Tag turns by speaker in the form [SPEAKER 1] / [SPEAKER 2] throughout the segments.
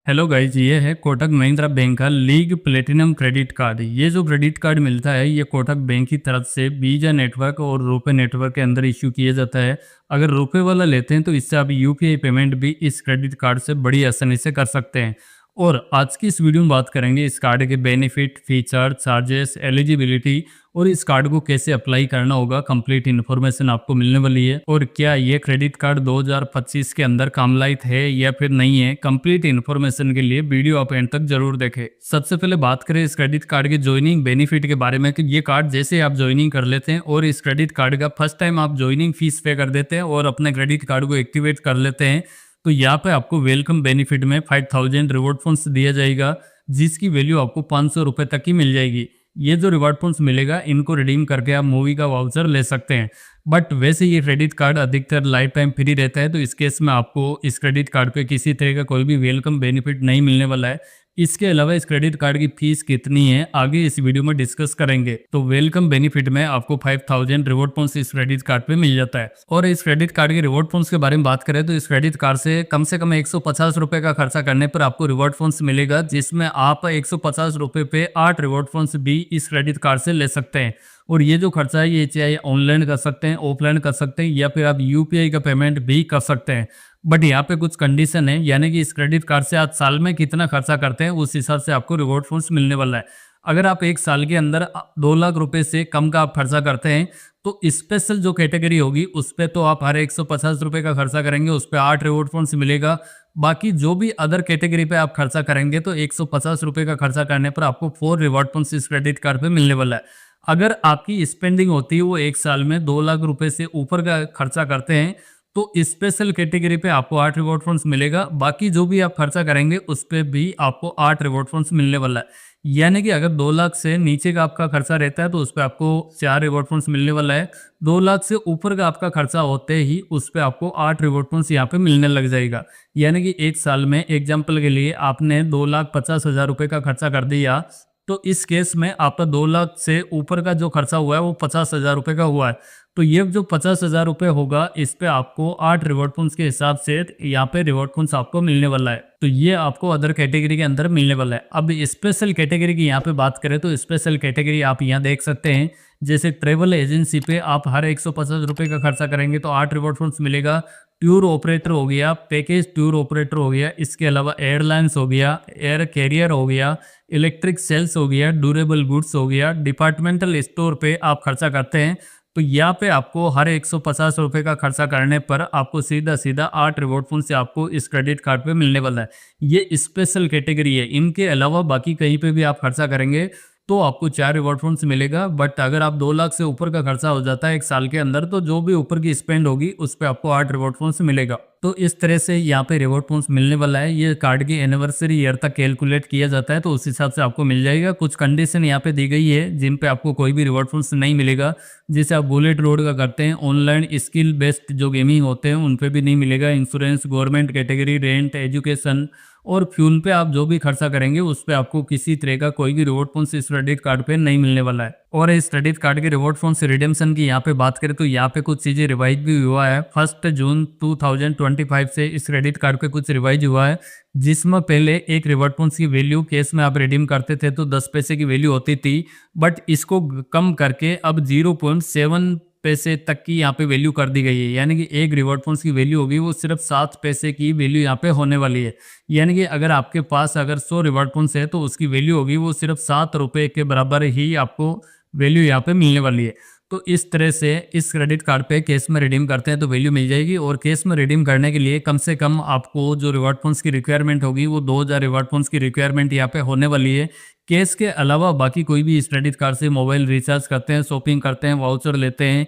[SPEAKER 1] Hello guys, ये है Kotak Mahindra bank का लीग प्लेटिनम क्रेडिट कार्ड। ये जो क्रेडिट कार्ड मिलता है ये कोटक बैंक की तरफ से वीजा नेटवर्क और रुपे नेटवर्क के अंदर इश्यू किया जाता है। अगर रुपे वाला लेते हैं तो इससे आप यूपीआई पेमेंट भी इस क्रेडिट कार्ड से बड़ी आसानी से कर सकते हैं। और आज की इस वीडियो में बात करेंगे इस कार्ड के बेनिफिट, फीचर, चार्जेस, एलिजिबिलिटी और इस कार्ड को कैसे अप्लाई करना होगा। कंप्लीट इन्फॉर्मेशन आपको मिलने वाली है। और क्या ये क्रेडिट कार्ड 2025 के अंदर काम लायक है या फिर नहीं है, कंप्लीट इन्फॉर्मेशन के लिए वीडियो आप एंड तक जरूर देखें। सबसे पहले बात करें इस क्रेडिट कार्ड के ज्वाइनिंग बेनिफिट के बारे में कि ये कार्ड जैसे आप ज्वाइनिंग कर लेते हैं और इस क्रेडिट कार्ड का फर्स्ट टाइम आप ज्वाइनिंग फीस पे कर देते हैं और अपने क्रेडिट कार्ड को एक्टिवेट कर लेते हैं तो यहाँ पे आपको वेलकम बेनिफिट में 5000 रिवॉर्ड पॉइंट्स दिया जाएगा, जिसकी वैल्यू आपको 500 रुपए तक की मिल जाएगी। ये जो रिवॉर्ड पॉइंट्स मिलेगा इनको रिडीम करके आप मूवी का वाउचर ले सकते हैं। बट वैसे ये क्रेडिट कार्ड अधिकतर लाइफ टाइम फ्री रहता है, तो इस केस में आपको इस क्रेडिट कार्ड पे किसी तरह का कोई भी वेलकम बेनिफिट नहीं मिलने वाला है। इसके अलावा इस क्रेडिट कार्ड की फीस कितनी है आगे इस वीडियो में डिस्कस करेंगे। तो वेलकम बेनिफिट में आपको 5000 रिवॉर्ड पॉइंट्स इस क्रेडिट कार्ड पे मिल जाता है। और इस क्रेडिट कार्ड के रिवॉर्ड पॉइंट्स के बारे में बात करें तो इस क्रेडिट कार्ड से कम 150 रुपए का खर्चा करने पर आपको रिवॉर्ड पॉइंट्स मिलेगा, जिसमें आप 150 रुपए पे 8 रिवॉर्ड पॉइंट्स भी इस क्रेडिट कार्ड से ले सकते हैं। और ये जो खर्चा है ये चाहे ऑनलाइन कर सकते हैं, ऑफलाइन कर सकते हैं या फिर आप यूपीआई का पेमेंट भी कर सकते हैं। बट यहाँ पे कुछ कंडीशन है, यानी कि इस क्रेडिट कार्ड से आप साल में कितना खर्चा करते हैं उस हिसाब से आपको रिवॉर्ड पॉइंट्स मिलने वाला है। अगर आप एक साल के अंदर 2 लाख रुपए से कम का आप खर्चा करते हैं तो स्पेशल जो कैटेगरी होगी उस पर तो आप हर 150 रुपए का खर्चा करेंगे, उस पर 8 रिवॉर्ड पॉइंट्स मिलेगा। बाकी जो भी अदर कैटेगरी पे आप खर्चा करेंगे तो 150 रुपए का खर्चा करने पर आपको 4 रिवॉर्ड पॉइंट्स इस क्रेडिट कार्ड पे मिलने वाला है। अगर आपकी स्पेंडिंग होती है वो एक साल में 2 लाख रुपए से ऊपर का खर्चा करते हैं तो स्पेशल कैटेगरी पे आपको 8 रिवॉर्ड पॉइंट्स मिलेगा। बाकी जो भी आप खर्चा करेंगे उस पे भी आपको 8 रिवॉर्ड पॉइंट्स मिलने वाला है। यानी कि अगर 2 लाख से नीचे का आपका खर्चा रहता है तो उस पे आपको 4 रिवॉर्ड पॉइंट्स मिलने वाला है। 2 लाख से ऊपर का आपका खर्चा होते ही उस पे आपको 8 रिवॉर्ड पॉइंट्स यहाँ पे मिलने लग जाएगा। यानी कि एक साल में एग्जाम्पल के लिए आपने 2,50,000 रुपए का खर्चा कर दिया तो इस केस में आपका 2 लाख से ऊपर का जो खर्चा हुआ है वो 50,000 रुपए का हुआ है। तो ये जो 50,000 रुपए होगा इस पे आपको 8 रिवॉर्ड पॉइंट्स के हिसाब से यहाँ पे रिवॉर्ड पॉइंट्स आपको मिलने वाला है। तो ये आपको अदर कैटेगरी के अंदर मिलने वाला है। अब स्पेशल कैटेगरी की यहाँ पे बात करें तो स्पेशल कैटेगरी आप यहाँ देख सकते हैं, जैसे ट्रेवल एजेंसी पे आप हर 150 रुपए का खर्चा करेंगे तो 8 रिवॉर्ड पॉइंट्स मिलेगा। टूर ऑपरेटर हो गया, पैकेज टूर ऑपरेटर हो गया, इसके अलावा एयरलाइंस हो गया, एयर कैरियर हो गया, इलेक्ट्रिक सेल्स हो गया, ड्यूरेबल गुड्स हो गया, डिपार्टमेंटल स्टोर पे आप खर्चा करते हैं तो यहाँ पे आपको हर 150 रुपए का खर्चा करने पर आपको सीधा सीधा 8 रिवॉर्ड पॉइंट्स से आपको इस क्रेडिट कार्ड पे मिलने वाला है। ये स्पेशल कैटेगरी है। इनके अलावा बाकी कहीं पे भी आप खर्चा करेंगे तो आपको 4 रिवॉर्ड पॉइंट्स मिलेगा। बट अगर आप 2 लाख से ऊपर का खर्चा हो जाता है एक साल के अंदर तो जो भी ऊपर की स्पेंड होगी उस पर आपको 8 रिवॉर्ड पॉइंट्स मिलेगा। तो इस तरह से यहाँ पे रिवॉर्ड पॉइंट्स मिलने वाला है। ये कार्ड की एनिवर्सरी ईयर तक कैलकुलेट किया जाता है तो उस हिसाब से आपको मिल जाएगा। कुछ कंडीशन यहाँ पे दी गई है जिन पे आपको कोई भी रिवॉर्ड पॉइंट्स नहीं मिलेगा। जैसे आप बुलेट रोड का करते हैं, ऑनलाइन स्किल बेस्ड जो गेमिंग होते हैं उन पे भी नहीं मिलेगा। Insurance, government category, rent, education और फ्यूल पे आप जो भी खर्चा करेंगे उस पे आपको किसी तरह का कोई भी रिवॉर्ड पॉइंट्स इस क्रेडिट कार्ड पे नहीं मिलने वाला है। और इस क्रेडिट कार्ड के रिवॉर्ड पॉइंट्स रिडेम्पशन की यहाँ पे बात करें तो यहाँ पे कुछ चीजें रिवाइज भी हुआ है। 1 जून 2025 से इस क्रेडिट कार्ड पे कुछ रिवाइज हुआ है, जिसमें पहले एक रिवॉर्ड पॉइंट्स की वैल्यू केस में आप रिडीम करते थे तो 10 पैसे की वैल्यू होती थी, बट इसको कम करके अब 0.7 पैसे तक की यहाँ पे वैल्यू कर दी गई है। यानी कि एक रिवॉर्ड पॉइंट्स की वैल्यू होगी वो सिर्फ 7 पैसे की वैल्यू यहाँ पे होने वाली है। यानी कि अगर आपके पास अगर 100 रिवॉर्ड पॉइंट्स है तो उसकी वैल्यू होगी वो सिर्फ 7 रुपए के बराबर ही आपको वैल्यू यहाँ पे मिलने वाली है। तो इस तरह से इस क्रेडिट कार्ड पे केस में रिडीम करते हैं तो वैल्यू मिल जाएगी। और केस में रिडीम करने के लिए कम से कम आपको जो रिवॉर्ड पॉइंट्स की रिक्वायरमेंट होगी वो 2000 रिवॉर्ड पॉइंट्स की रिक्वायरमेंट यहाँ पे होने वाली है। केस के अलावा बाकी कोई भी इस क्रेडिट कार्ड से मोबाइल रिचार्ज करते हैं, शॉपिंग करते हैं, वाउचर लेते हैं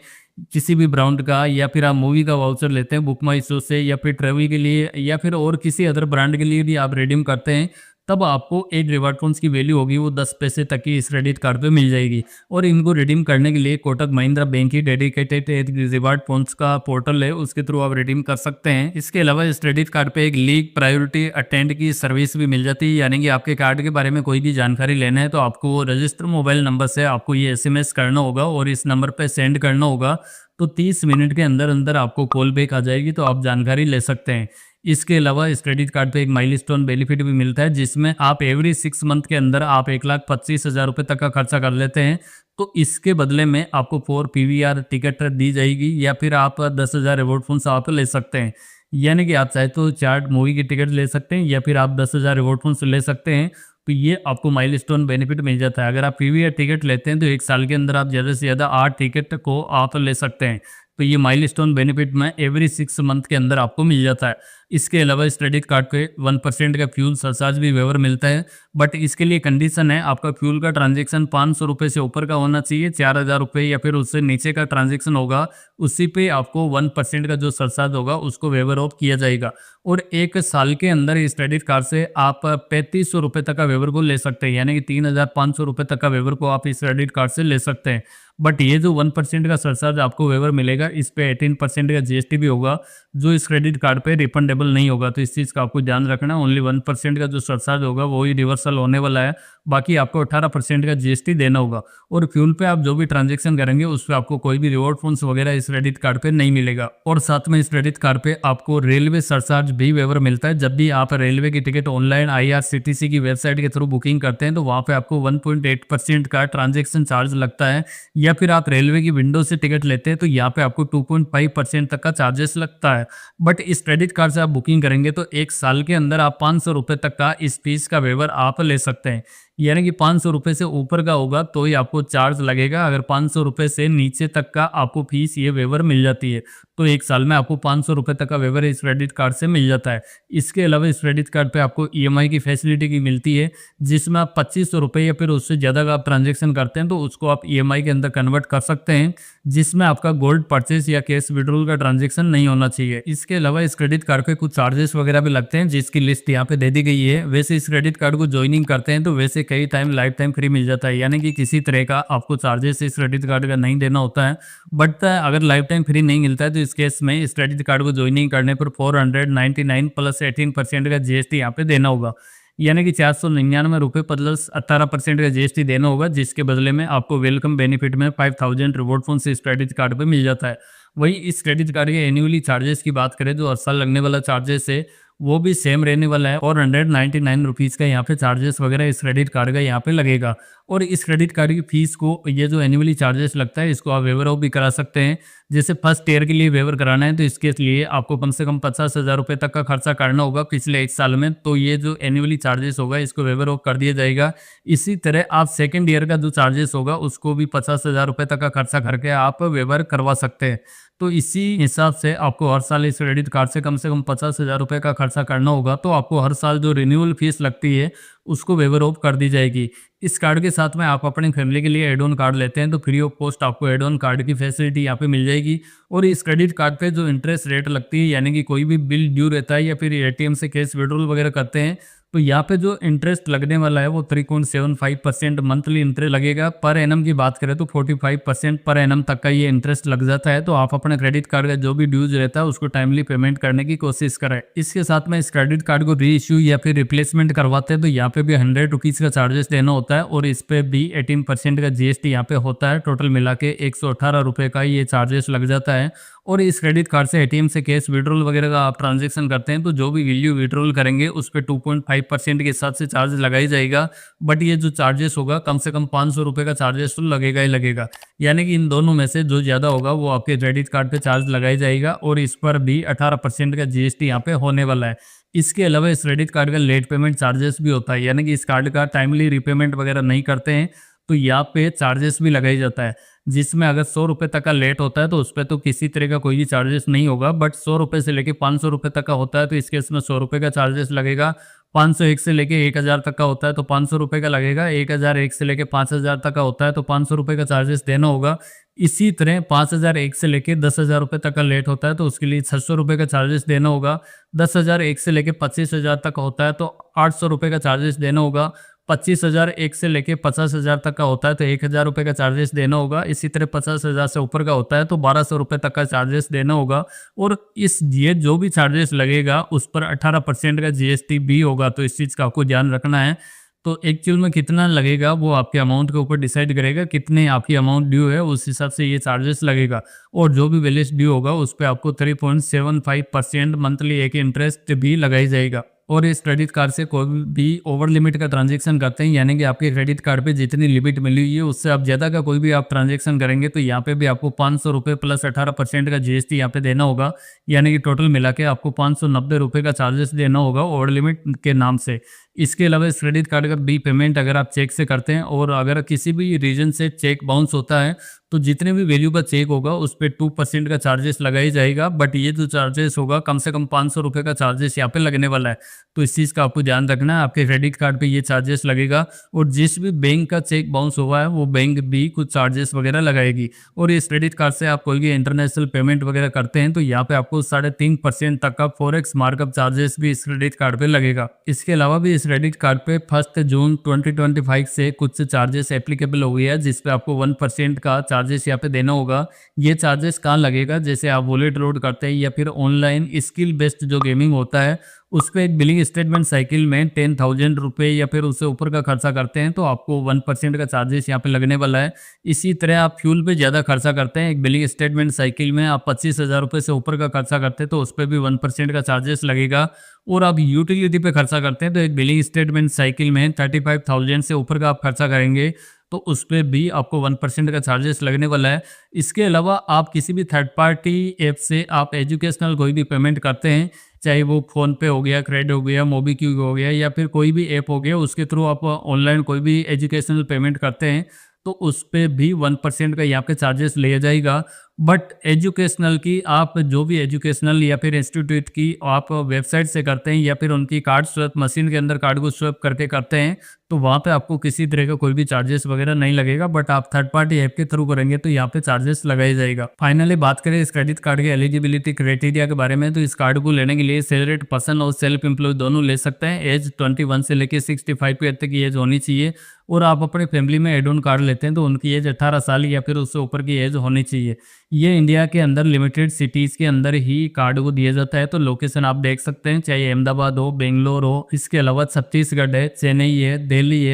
[SPEAKER 1] किसी भी ब्रांड का, या फिर आप मूवी का वाउचर लेते हैं बुक माई शो से, या फिर ट्रेवल के लिए या फिर और किसी अदर ब्रांड के लिए भी आप रिडीम करते हैं तब आपको एक रिवॉर्ड पॉइंट्स की वैल्यू होगी वो 10 पैसे तक की इस क्रेडिट कार्ड पे मिल जाएगी। और इनको रिडीम करने के लिए कोटक महिंद्रा बैंक की डेडिकेटेड एक रिवॉर्ड पॉइंट्स का पोर्टल है, उसके थ्रू आप रिडीम कर सकते हैं। इसके अलावा इस क्रेडिट कार्ड पे एक लीग प्रायोरिटी अटेंड की सर्विस भी मिल जाती है। यानी कि आपके कार्ड के बारे में कोई भी जानकारी लेना है तो आपको रजिस्टर मोबाइल नंबर से आपको ये SMS करना होगा और इस नंबर पर सेंड करना होगा तो 30 मिनट के अंदर अंदर आपको कॉल बैक आ जाएगी तो आप जानकारी ले सकते हैं। इसके अलावा इस क्रेडिट कार्ड पे एक माइलस्टोन बेनिफिट भी मिलता है, जिसमें आप एवरी 6 मंथ के अंदर आप 1,25,000 रुपए तक का खर्चा कर लेते हैं, तो इसके बदले में आपको 4 पीवीआर टिकट दी जाएगी या फिर आप 10,000 रिवॉर्ड फंड्स आप ले सकते हैं। यानी कि आप चाहे तो 4 मूवी की टिकट ले सकते हैं या फिर आप 10,000 रिवॉर्ड फंड्स ले सकते हैं। तो ये आपको माइलस्टोन बेनिफिट मिल जाता है। अगर आप पीवीआर टिकट लेते हैं तो 1 साल के अंदर आप ज़्यादा से ज़्यादा 8 टिकट को आप ले सकते हैं। तो ये माइलस्टोन बेनिफिट में एवरी 6 मंथ के अंदर आपको मिल जाता है। इसके अलावा इस क्रेडिट कार्ड पे 1% का फ्यूल सरचार्ज भी वेवर मिलता है, बट इसके लिए कंडीशन है आपका फ्यूल का ट्रांजैक्शन 500 रुपये से ऊपर का होना चाहिए। 4,000 रुपये या फिर उससे नीचे का ट्रांजैक्शन होगा, उसी पे आपको 1% का जो सरचार्ज होगा उसको वेवर ऑफ किया जाएगा। और 1 साल के अंदर इस क्रेडिट कार्ड से आप 3,500 रुपये तक का वेवर को ले सकते हैं, यानी कि 3,500 रुपये तक का वेवर को आप इस क्रेडिट कार्ड से ले सकते हैं। बट ये जो 1% का सरचार्ज आपको वेवर मिलेगा, इस पे 18% का जीएसटी भी होगा, जो इस क्रेडिट कार्ड पे रिफंडेबल नहीं होगा। तो इस चीज़ का आपको ध्यान रखना, ओनली 1% का जो सरचार्ज होगा वो ही रिवर्सल होने वाला है, बाकी आपको 18% का जीएसटी देना होगा। और फ्यूल पे आप जो भी ट्रांजैक्शन करेंगे उस पर आपको कोई भी रिवॉर्ड फंड्स वगैरह इस क्रेडिट कार्ड पे नहीं मिलेगा। और साथ में इस क्रेडिट कार्ड पे आपको रेलवे सरचार्ज भी वेवर मिलता है। जब भी आप रेलवे की टिकट ऑनलाइन आईआरसीटीसी की वेबसाइट के थ्रू बुकिंग करते हैं तो वहाँ पे आपको 1.8% का ट्रांजैक्शन चार्ज लगता है, या फिर आप रेलवे की विंडो से टिकट लेते हैं तो यहाँ पे आपको 2.5% तक का चार्जेस लगता है। बट इस क्रेडिट कार्ड से आप बुकिंग करेंगे तो 1 साल के अंदर आप 500 रुपये तक का इस फीस का वेवर आप ले सकते हैं। यानी कि 500 रुपये से ऊपर का होगा तो ही आपको चार्ज लगेगा, अगर 500 रुपये से नीचे तक का आपको फीस ये वेवर मिल जाती है। तो 1 साल में आपको 500 रुपये तक का वेवर इस क्रेडिट कार्ड से मिल जाता है। इसके अलावा इस क्रेडिट कार्ड पे आपको ईएमआई की फैसिलिटी की मिलती है, जिसमें आप 2,500 रुपये या फिर उससे ज़्यादा का आप ट्रांजेक्शन करते हैं तो उसको आप ईएमआई के अंदर कन्वर्ट कर सकते हैं, जिसमें आपका गोल्ड परचेस या कैश विड्रॉल का ट्रांजेक्शन नहीं होना चाहिए। इसके अलावा इस क्रेडिट कार्ड पे कुछ चार्जेस वगैरह भी लगते हैं, जिसकी लिस्ट यहाँ पे दे दी गई है। वैसे इस क्रेडिट कार्ड को ज्वाइनिंग करते हैं तो वैसे कई टाइम लाइफ टाइम फ्री मिल जाता है, यानी कि किसी तरह का आपको चार्जेस इस क्रेडिट कार्ड का नहीं देना होता है। बट अगर लाइफ टाइम फ्री नहीं मिलता है तो इस केस में इस क्रेडिट कार्ड को ज्वाइनिंग करने पर 499 प्लस 18% का जीएसटी यहाँ पे देना होगा, यानी कि 499 रुपये प्लस 18% का जीएसटी देना होगा, जिसके बदले में आपको वेलकम बेनिफिट में 5,000 रिवॉर्ड फंड्स इस क्रेडिट कार्ड पे मिल जाता है। वही इस क्रेडिट कार्ड के एनुअली चार्जेस की बात करें जो हर साल लगने वाला चार्जेस है वो भी सेम रहने वाला है, और 199 रुपीज़ का यहाँ पे चार्जेस वगैरह इस क्रेडिट कार्ड का यहाँ पे लगेगा। और इस क्रेडिट कार्ड की फीस को ये जो एनुअली चार्जेस लगता है इसको आप वेवर ऑफ भी करा सकते हैं। जैसे फर्स्ट ईयर के लिए वेवर कराना है तो इसके लिए आपको कम से कम 50,000 रुपये तक का खर्चा करना होगा पिछले 1 साल में, तो ये जो एनुअली चार्जेस होगा इसको वेवर ऑफ कर दिया जाएगा। इसी तरह आप सेकेंड ईयर का जो चार्जेस होगा उसको भी 50,000 रुपये तक का खर्चा करके आप वेवर करवा सकते हैं। तो इसी हिसाब से आपको हर साल इस क्रेडिट कार्ड से कम 50,000 रुपये का खर्चा करना होगा, तो आपको हर साल जो रिन्यूअल फीस लगती है उसको वेवर ऑफ कर दी जाएगी। इस कार्ड के साथ में आप अपनी फैमिली के लिए एड ऑन कार्ड लेते हैं तो फ्री ऑफ कॉस्ट आपको एड ऑन कार्ड की फैसिलिटी यहाँ पे मिल जाएगी। और इस क्रेडिट कार्ड पे जो इंटरेस्ट रेट लगती है, यानी कि कोई भी बिल ड्यू रहता है या फिर एटीएम से कैश विड्रॉल वगैरह करते हैं तो यहाँ पे जो इंटरेस्ट लगने वाला है वो 3.75% मंथली इंटरेस्ट लगेगा। पर एनम की बात करें तो 45% पर एनम तक का ये इंटरेस्ट लग जाता है। तो आप अपने क्रेडिट कार्ड का जो भी ड्यूज रहता है उसको टाइमली पेमेंट करने की कोशिश करें। इसके साथ में इस क्रेडिट कार्ड को री इश्यू या फिर रिप्लेसमेंट करवाते हैं तो यहाँ पे भी 100 रुपीज़ का चार्जेस देना होता है, और इस पे भी 18% का जीएसटी यहाँ पे होता है। टोटल मिला के 118 रुपये का ये चार्जेस लग जाता है। और इस क्रेडिट कार्ड से एटीएम से कैश विड्रॉल वगैरह का आप ट्रांजैक्शन करते हैं तो जो भी वैल्यू विड्रॉल करेंगे उस पर 2.5% के हिसाब से चार्ज लगाई जाएगा। बट ये जो चार्जेस होगा कम से कम 500 रुपये का चार्जेस तो लगेगा ही लगेगा, यानी कि इन दोनों में से जो ज़्यादा होगा वो आपके क्रेडिट कार्ड पे चार्ज लगाई जाएगा, और इस पर भी 18% का जीएसटी यहाँ पे होने वाला है। इसके अलावा इस क्रेडिट कार्ड का लेट पेमेंट चार्जेस भी होता है, यानी कि इस कार्ड का टाइमली रिपेमेंट वगैरह नहीं करते हैं तो यहाँ पे चार्जेस भी लगाई जाता है, जिसमें अगर 100 रुपये तक का लेट होता है तो उस पर तो किसी तरह का कोई भी चार्जेस नहीं होगा। बट 100 रुपये से लेके 500 रुपये तक का होता है तो इस केस में 100 रुपये का चार्जेस लगेगा। 501 से लेके 1,000 तक का होता है तो 500 रुपये का लगेगा। 1,001 से लेके 5,000 तक का होता है तो 500 रुपये का चार्जेस देना होगा। इसी तरह 5,001 से लेके 10,000 रुपये तक का लेट होता है तो उसके लिए 600 रुपये का चार्जेस देना होगा। 10,001 से लेके 25,000 तक होता है तो 800 रुपये का चार्जेस देना होगा। 25,001 से लेके 50,000 तक का होता है तो 1,000 रुपये का चार्जेस देना होगा। इसी तरह 50,000 से ऊपर का होता है तो 1,200 रुपये तक का चार्जेस देना होगा। और इस ये जो भी चार्जेस लगेगा उस पर 18% का जीएसटी भी होगा, तो इस चीज़ का आपको ध्यान रखना है। तो एक्चुअल में कितना लगेगा वो आपके अमाउंट के ऊपर डिसाइड करेगा, कितने आपकी अमाउंट ड्यू है उस हिसाब से ये चार्जेस लगेगा। और जो भी बैलेंस ड्यू होगा उस पे आपको 3.75% मंथली एक इंटरेस्ट भी लगाई जाएगा। और इस क्रेडिट कार्ड से कोई भी ओवर लिमिट का ट्रांजैक्शन करते हैं, यानी कि आपके क्रेडिट कार्ड पे जितनी लिमिट मिली हुई है उससे आप ज़्यादा का कोई भी आप ट्रांजैक्शन करेंगे तो यहाँ पे भी आपको 500 रुपये प्लस 18% का जीएसटी यहाँ पे देना होगा, यानी कि टोटल मिला के आपको 590 रुपये का चार्जेस देना होगा ओवर लिमिट के नाम से। इसके अलावा इस क्रेडिट कार्ड का बी पेमेंट अगर आप चेक से करते हैं और अगर किसी भी रीजन से चेक बाउंस होता है तो जितने भी वैल्यू का चेक होगा उस पर 2% का चार्जेस लगाई जाएगा। बट ये जो चार्जेस होगा कम से कम 500 रुपये का चार्जेस यहाँ पे लगने वाला है, तो इस चीज़ का आपको ध्यान रखना है। आपके क्रेडिट कार्ड पे ये चार्जेस लगेगा और जिस भी बैंक का चेक बाउंस हुआ है वो बैंक भी कुछ चार्जेस वगैरह लगाएगी। और इस क्रेडिट कार्ड से आप कोई भी इंटरनेशनल पेमेंट वगैरह करते हैं तो यहाँ पे आपको 3.5% तक का फॉरेक्स मार्कअप चार्जेस भी इस क्रेडिट कार्ड पे लगेगा। इसके अलावा भी इस क्रेडिट कार्ड पे 1 जून 2025 से कुछ चार्जेस एप्लीकेबल हो गई है, जिसपे आपको 1% का चार्जेस यहाँ पे देना होगा। ये चार्जेस कहाँ लगेगा, जैसे आप वॉलेट लोड करते हैं या फिर ऑनलाइन स्किल बेस्ड जो गेमिंग होता है उस पर एक बिलिंग स्टेटमेंट साइकिल में 10,000 रुपये या फिर उससे ऊपर का खर्चा करते हैं तो आपको 1% का चार्जेस यहाँ पे लगने वाला है। इसी तरह आप फ्यूल पे ज़्यादा खर्चा करते हैं, एक बिलिंग स्टेटमेंट साइकिल में आप 25,000 रुपये से ऊपर का खर्चा करते हैं तो उस पर भी 1% का चार्जेस लगेगा। और आप यूटिलिटी पे खर्चा करते हैं तो एक बिलिंग स्टेटमेंट साइकिल में 35,000 से ऊपर का आप खर्चा करेंगे तो उस पर भी आपको 1% का चार्जेस लगने वाला है। इसके अलावा आप किसी भी थर्ड पार्टी ऐप से आप एजुकेशनल कोई भी पेमेंट करते हैं, चाहे वो फ़ोन पे हो गया, क्रेडिट हो गया, मोबीक्विक हो गया या फिर कोई भी ऐप हो गया, उसके थ्रू आप ऑनलाइन कोई भी एजुकेशनल पेमेंट करते हैं तो उस पे भी 1% का यहाँ पे चार्जेस लिया जाएगा। बट एजुकेशनल की आप जो भी एजुकेशनल या फिर इंस्टीट्यूट की आप वेबसाइट से करते हैं या फिर उनकी कार्ड स्वैप मशीन के अंदर कार्ड को स्वैप करके करते हैं तो वहाँ पे आपको किसी तरह का कोई भी चार्जेस वगैरह नहीं लगेगा। बट आप थर्ड पार्टी ऐप के थ्रू करेंगे तो यहाँ पे चार्जेस लगाया जाएगा। फाइनली बात करें इस क्रेडिट कार्ड के एलिजिबिलिटी क्राइटेरिया के बारे में, तो इस कार्ड को लेने के लिए सैलरीड पर्सन और सेल्फ एम्प्लॉय दोनों ले सकते हैं। एज 21 से लेकर 65 ईयर तक की एज होनी चाहिए। और आप अपने फैमिली में एड ऑन कार्ड लेते हैं तो उनकी एज 18 साल या फिर उससे ऊपर की एज होनी चाहिए। ये इंडिया के अंदर लिमिटेड सिटीज़ के अंदर ही कार्ड को दिया जाता है, तो लोकेशन आप देख सकते हैं, चाहे अहमदाबाद हो, बेंगलोर हो, इसके अलावा छत्तीसगढ़ है, चेन्नई है,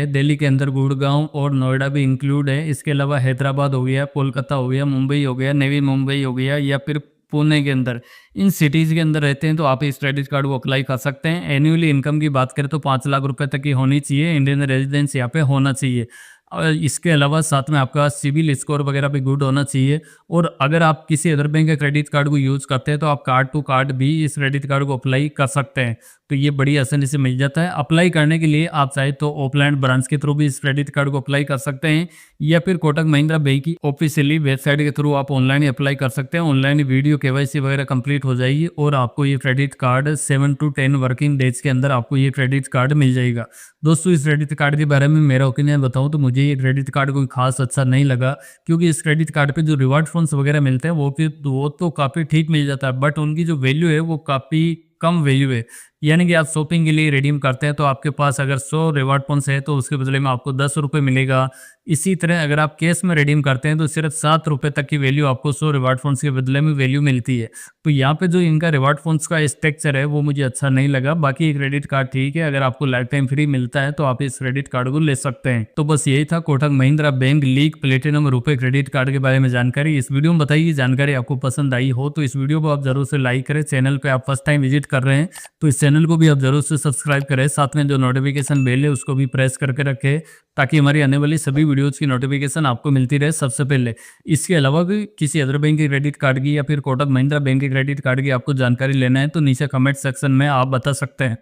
[SPEAKER 1] दिल्ली के अंदर गुड़गांव और नोएडा भी इंक्लूड है। इसके अलावा हैदराबाद हो गया, कोलकाता हो गया, मुंबई हो गया, नवी मुंबई हो गया या फिर पुणे के अंदर, इन सिटीज़ के अंदर रहते हैं तो आप इस क्रेडिट कार्ड को अप्लाई कर सकते हैं। एनुअली इनकम की बात करें तो 5 लाख रुपए तक की होनी चाहिए, इंडियन रेजिडेंस यहाँ पे होना चाहिए। और इसके अलावा साथ में आपका सिविल स्कोर वगैरह भी गुड होना चाहिए। और अगर आप किसी अदर बैंक के क्रेडिट कार्ड को यूज़ करते हैं तो आप कार्ड टू कार्ड भी इस क्रेडिट कार्ड को अप्लाई कर सकते हैं, तो ये बड़ी आसानी से मिल जाता है। अप्लाई करने के लिए आप चाहे तो ऑफलाइन ब्रांच के थ्रू भी इस क्रेडिट कार्ड को अप्लाई कर सकते हैं या फिर कोटक महिंद्रा बैंक की ऑफिशियली वेबसाइट के थ्रू आप ऑनलाइन ही अप्लाई कर सकते हैं। ऑनलाइन वीडियो केवाईसी वगैरह कंप्लीट हो जाएगी और आपको ये credit card 7 to 10 working days के अंदर आपको ये क्रेडिट कार्ड मिल जाएगा। दोस्तों, इस क्रेडिट कार्ड के बारे में मेरा ओपिनियन बताऊं तो मुझे ये क्रेडिट कार्ड कोई खास अच्छा नहीं लगा, क्योंकि इस क्रेडिट कार्ड पे जो रिवार्ड फंड्स वगैरह मिलते हैं वो तो काफ़ी ठीक मिल जाता है, बट उनकी जो वैल्यू है वो काफ़ी कम वैल्यू है। यानी कि आप शॉपिंग के लिए रिडीम करते हैं तो आपके पास अगर 100 रिवार्ड पॉइंट्स है तो उसके बदले में आपको 10 रुपये मिलेगा। इसी तरह अगर आप कैश में रिडीम करते हैं तो सिर्फ 7 रुपये तक की वैल्यू आपको 100 रिवार्ड पॉइंट्स के बदले में वैल्यू मिलती है। तो यहाँ पे जो इनका रिवार्ड पॉइंट्स का स्ट्रक्चर है वो मुझे अच्छा नहीं लगा। बाकी क्रेडिट कार्ड ठीक है, अगर आपको लाइफ टाइम फ्री मिलता है तो आप इस क्रेडिट कार्ड को ले सकते हैं। तो बस यही था Kotak Mahindra bank league platinum रुपए क्रेडिट कार्ड के बारे में जानकारी। इस वीडियो में बताइए जानकारी आपको पसंद आई हो तो इस वीडियो को आप जरूर से लाइक करें। चैनल पे आप फर्स्ट टाइम विजिट कर रहे हैं तो इस चैनल को भी आप जरूर से सब्सक्राइब करें। साथ में जो नोटिफिकेशन बेल है उसको भी प्रेस करके रखें ताकि हमारी आने वाली सभी वीडियोज़ की नोटिफिकेशन आपको मिलती रहे सबसे पहले। इसके अलावा भी किसी अदर बैंक के क्रेडिट कार्ड की या फिर कोटक महिंद्रा बैंक के क्रेडिट कार्ड की आपको जानकारी लेना है तो नीचे कमेंट सेक्शन में आप बता सकते हैं।